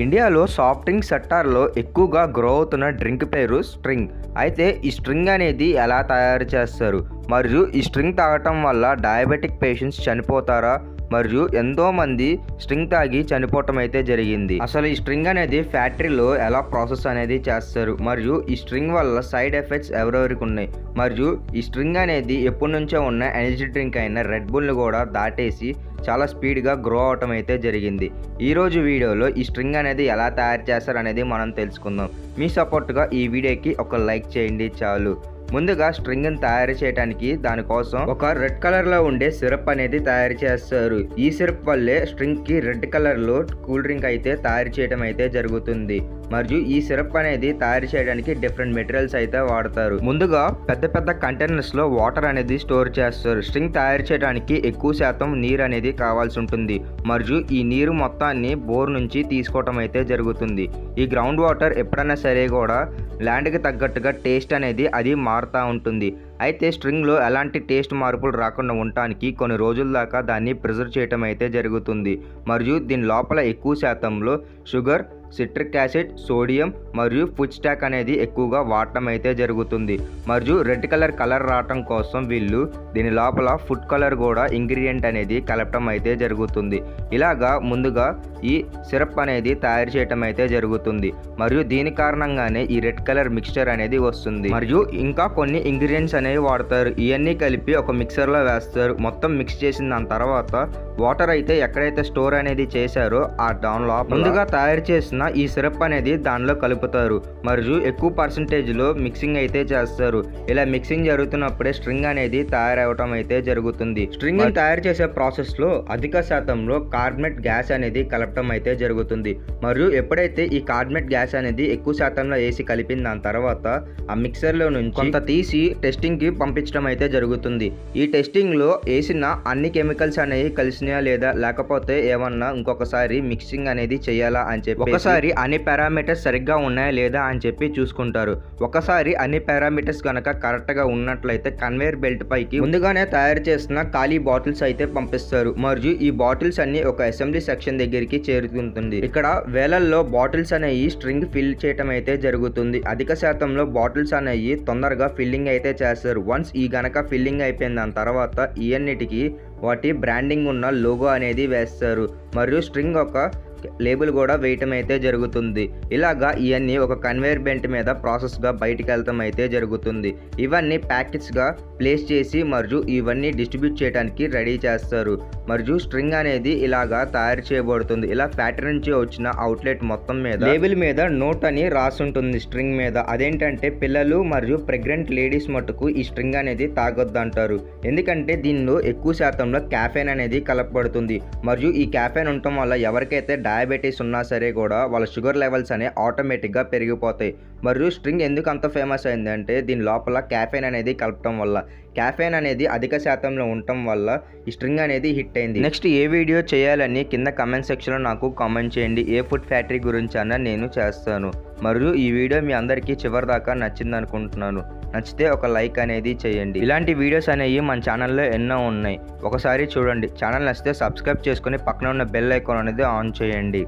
ఇండియాలో soft drink సెక్టార్లో ఎక్కువగా గ్రో అవుతున్న డ్రింక్ పేరు స్ట్రింగ్. అయితే ఈ స్ట్రింగ్ అనేది ఎలా తయారు చేస్తారు, మరియు ఈ స్ట్రింగ్ తాగటం వల్ల డయాబెటిక్ పేషెంట్స్ చనిపోతారా, మరియు ఎంతోమంది స్ట్రింగ్ తాగి చనిపోవటం అయితే జరిగింది. అసలు ఈ స్ట్రింగ్ అనేది ఫ్యాక్టరీలో ఎలా ప్రాసెస్ అనేది చేస్తారు, మరియు ఈ స్ట్రింగ్ వల్ల సైడ్ ఎఫెక్ట్స్ ఎవరెవరికి ఉన్నాయి, మరియు ఈ స్ట్రింగ్ అనేది ఎప్పటి నుంచో ఉన్న ఎనర్జీ డ్రింక్ అయిన రెడ్ బుల్ని కూడా దాటేసి చాలా స్పీడ్గా గ్రో అవటం అయితే జరిగింది. ఈరోజు వీడియోలో ఈ స్ట్రింగ్ అనేది ఎలా తయారు చేస్తారు అనేది మనం తెలుసుకుందాం. మీ సపోర్ట్గా ఈ వీడియోకి ఒక లైక్ చేయండి చాలు. ముందుగా స్ట్రింగ్ని తయారు చేయడానికి దానికోసం ఒక రెడ్ కలర్లో ఉండే సిరప్ అనేది తయారు చేస్తారు. ఈ సిరప్ వల్లే స్ట్రింగ్కి రెడ్ కలర్లో కూల్ డ్రింక్ అయితే తయారు చేయడం అయితే జరుగుతుంది. మరియు ఈ సిరప్ అనేది తయారు చేయడానికి డిఫరెంట్ మెటీరియల్స్ అయితే వాడతారు. ముందుగా పెద్ద పెద్ద కంటైనర్స్లో వాటర్ అనేది స్టోర్ చేస్తారు. స్ట్రింగ్ తయారు చేయడానికి ఎక్కువ శాతం నీరు అనేది కావాల్సి ఉంటుంది. మరియు ఈ నీరు మొత్తాన్ని బోర్ నుంచి తీసుకోవటం అయితే జరుగుతుంది. ఈ గ్రౌండ్ వాటర్ ఎప్పుడైనా సరే కూడా ల్యాండ్కి తగ్గట్టుగా టేస్ట్ అనేది అది మారుతూ ఉంటుంది. అయితే స్ట్రింగ్లో ఎలాంటి టేస్ట్ మార్పులు రాకుండా ఉండటానికి కొన్ని రోజుల దాకా దాన్ని ప్రిజర్వ్ చేయటం అయితే జరుగుతుంది. మరియు దీని లోపల ఎక్కువ శాతంలో షుగర్, సిట్రిక్ యాసిడ్, సోడియం మరియు ఫుడ్ స్టాక్ అనేది ఎక్కువగా వాడటం అయితే జరుగుతుంది. మరియు రెడ్ కలర్ రావటం కోసం వీళ్ళు దీని లోపల ఫుడ్ కలర్ కూడా ఇంగ్రీడియంట్ అనేది కలపటం అయితే జరుగుతుంది. ఇలాగా ముందుగా ఈ సిరప్ అనేది తయారు చేయటం అయితే జరుగుతుంది. మరియు దీని కారణంగానే ఈ రెడ్ కలర్ మిక్స్చర్ అనేది వస్తుంది. మరియు ఇంకా కొన్ని ఇంగ్రీడియంట్స్ అనేవి వాడతారు. ఇవన్నీ కలిపి ఒక మిక్సర్లో వేస్తారు. మొత్తం మిక్స్ చేసిన దాని తర్వాత వాటర్ అయితే ఎక్కడైతే స్టోర్ అనేది చేశారో ఆ దానిలో ముందుగా తయారు చేసిన ఈ సిరప్ అనేది దానిలో కలుపుతారు. మరియు ఎక్కువ పర్సంటేజ్లో మిక్సింగ్ అయితే చేస్తారు. ఇలా మిక్సింగ్ జరుగుతున్నప్పుడే స్ట్రింగ్ అనేది తయారవటం అయితే జరుగుతుంది. స్ట్రింగ్ తయారు చేసే ప్రాసెస్లో అధిక శాతంలో కార్బనేట్ గ్యాస్ అనేది కలపటం అయితే జరుగుతుంది. మరియు ఎప్పుడైతే ఈ కార్బనేట్ గ్యాస్ అనేది ఎక్కువ శాతంలో వేసి కలిపిన దాని తర్వాత ఆ మిక్సర్లో నుంచి కొంత తీసి టెస్టింగ్కి పంపించడం అయితే జరుగుతుంది. ఈ టెస్టింగ్లో వేసిన అన్ని కెమికల్స్ అనేవి కలిసినాయా లేదా, లేకపోతే ఏమన్నా ఇంకొకసారి మిక్సింగ్ అనేది చేయాలా అని చెప్పి ఒకసారి అన్ని పారామీటర్స్ సరిగ్గా ఉన్నాయా లేదా అని చెప్పి చూసుకుంటారు. ఒకసారి అన్ని పారామీటర్స్ కనుక కరెక్ట్గా ఉన్నట్లయితే కన్వేయర్ బెల్ట్ పైకి ముందుగానే తయారు చేసిన ఖాళీ బాటిల్స్ అయితే పంపిస్తారు. మరియు ఈ బాటిల్స్ అన్ని ఒక అసెంబ్లీ సెక్షన్ దగ్గరికి చేరుతుంటుంది. ఇక్కడ వేలల్లో బాటిల్స్ అనేవి స్ట్రింగ్ ఫిల్ చేయటం అయితే జరుగుతుంది. అధిక శాతంలో బాటిల్స్ అనేవి తొందరగా ఫిల్లింగ్ అయితే చేస్తారు. వన్స్ ఈ గనక ఫిల్లింగ్ అయిపోయిన దాని తర్వాత ఇవన్నిటికీ వాటి బ్రాండింగ్ ఉన్న లోగో అనేది వేస్తారు. మరియు స్ట్రింగ్ ఒక లేబుల్ కూడా వేయటం అయితే జరుగుతుంది. ఇలాగా ఇవన్నీ ఒక కన్వేయర్ బెల్ట్ మీద ప్రాసెస్గా బయటికి వెళ్తాం అయితే జరుగుతుంది. ఇవన్నీ ప్యాకెట్స్గా ప్లేస్ చేసి మరియు ఇవన్నీ డిస్ట్రిబ్యూట్ చేయడానికి రెడీ చేస్తారు. మరియు స్ట్రింగ్ అనేది ఇలాగా తయారు చేయబడుతుంది. ఇలా ఫ్యాక్టరీ నుంచి వచ్చిన అవుట్లెట్ మొత్తం మీద లేబుల్ మీద నోట్ అని రాసుంటుంది స్ట్రింగ్ మీద. అదేంటంటే పిల్లలు మరియు ప్రెగ్నెంట్ లేడీస్ మట్టుకు ఈ స్ట్రింగ్ అనేది తాగొద్దు అంటారు. ఎందుకంటే దీనిలో ఎక్కువ శాతంలో క్యాఫెన్ అనేది కలపబడుతుంది. మరియు ఈ క్యాఫెన్ ఉండటం వల్ల ఎవరికైతే డయాబెటీస్ ఉన్నా సరే కూడా వాళ్ళ షుగర్ లెవెల్స్ అనేవి ఆటోమేటిక్గా పెరిగిపోతాయి. మరియు స్ట్రింగ్ ఎందుకు అంత ఫేమస్ అయిందంటే దీని లోపల క్యాఫెన్ అనేది కలపటం వల్ల. క్యాఫెన్ అనేది అధిక శాతంలో ఉండటం వల్ల ఈ స్ట్రింగ్ అనేది హిట్ అయింది. నెక్స్ట్ ఏ వీడియో చేయాలని కింద కమెంట్ సెక్షన్లో నాకు కామెంట్ చేయండి. ఏ ఫుడ్ ఫ్యాక్టరీ గురించి అన్న నేను చేస్తాను. మరియు ఈ వీడియో మీ అందరికీ చివరి దాకా నచ్చింది అనుకుంటున్నాను. నచ్చితే ఒక లైక్ అనేది చేయండి. ఇలాంటి వీడియోస్ అనేవి మన ఛానల్లో ఎన్నో ఉన్నాయి, ఒకసారి చూడండి. ఛానల్ నచ్చితే సబ్స్క్రైబ్ చేసుకొని పక్కన ఉన్న బెల్ ఐకాన్ అనేది ఆన్ చేయండి.